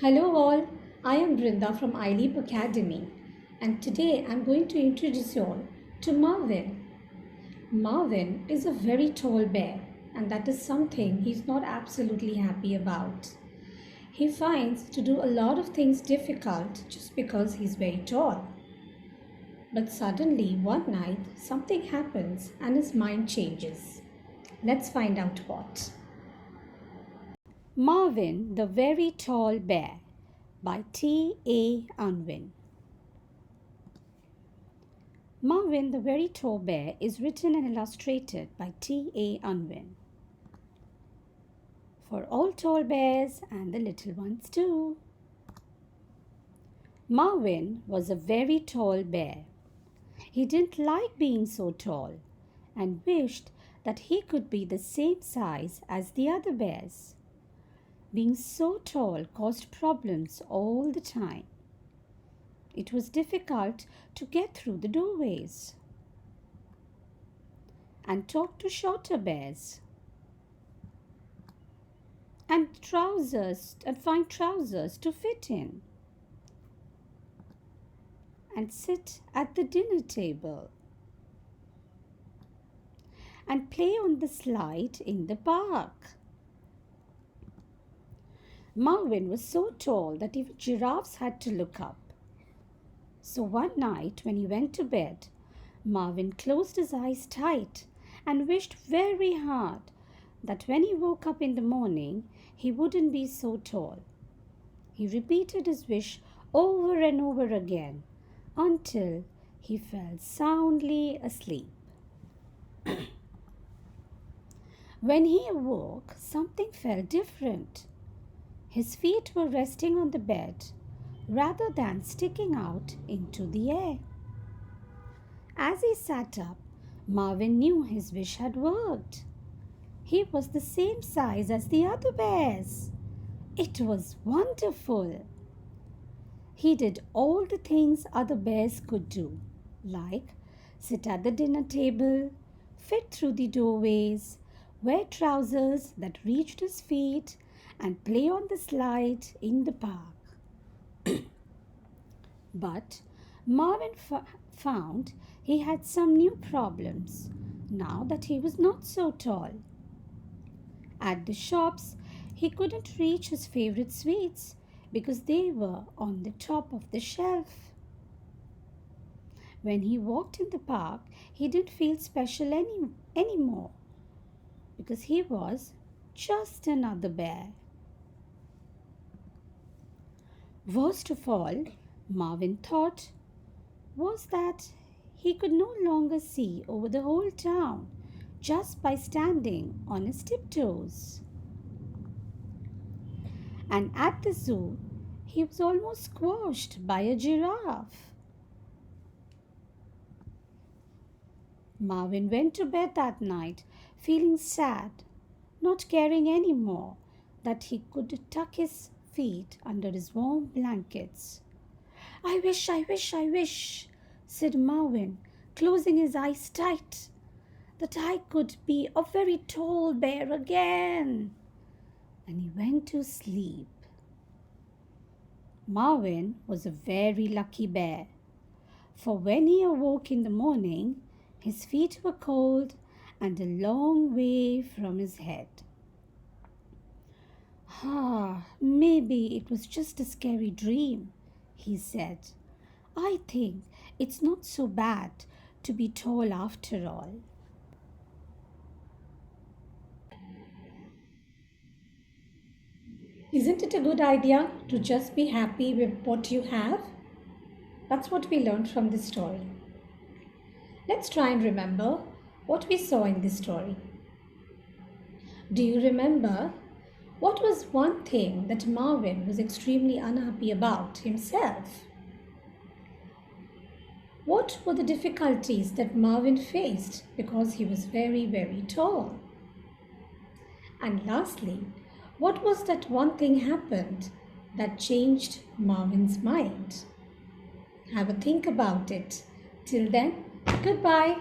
Hello all, I am Brinda from ILEAP Academy and today I'm going to introduce you all to Marvin. Marvin is a very tall bear and that is something he's not absolutely happy about. He finds to do a lot of things difficult just because he's very tall. But suddenly one night something happens and his mind changes. Let's find out what. Marvin the Very Tall Bear by T.A. Unwin. Marvin the Very Tall Bear is written and illustrated by T.A. Unwin. For all tall bears and the little ones too. Marvin was a very tall bear. He didn't like being so tall and wished that he could be the same size as the other bears. Being so tall caused problems all the time. It was difficult to get through the doorways and talk to shorter bears and find trousers to fit in and sit at the dinner table and play on the slide in the park. Marvin was so tall that even giraffes had to look up. So one night when he went to bed, Marvin closed his eyes tight and wished very hard that when he woke up in the morning, he wouldn't be so tall. He repeated his wish over and over again until he fell soundly asleep. When he awoke, something felt different. His feet were resting on the bed rather than sticking out into the air. As he sat up, Marvin knew his wish had worked. He was the same size as the other bears. It was wonderful. He did all the things other bears could do, like sit at the dinner table, fit through the doorways, wear trousers that reached his feet, and play on the slide in the park. But Marvin found he had some new problems now that he was not so tall. At the shops, he couldn't reach his favorite sweets because they were on the top of the shelf. When he walked in the park, he didn't feel special anymore because he was just another bear. Worst of all, Marvin thought, was that he could no longer see over the whole town just by standing on his tiptoes. And at the zoo, he was almost squashed by a giraffe. Marvin went to bed that night feeling sad, not caring anymore that he could tuck his feet under his warm blankets. I wish, said Marvin, closing his eyes tight, that I could be a very tall bear again. And he went to sleep. Marvin was a very lucky bear, for when he awoke in the morning, his feet were cold and a long way from his head. Maybe it was just a scary dream, he said. I think it's not so bad to be tall after all. Isn't it a good idea to just be happy with what you have? That's what we learned from this story. Let's try and remember what we saw in this story. Do you remember what was one thing that Marvin was extremely unhappy about himself? What were the difficulties that Marvin faced because he was very, very tall? And lastly, what was that one thing happened that changed Marvin's mind? Have a think about it. Till then, goodbye.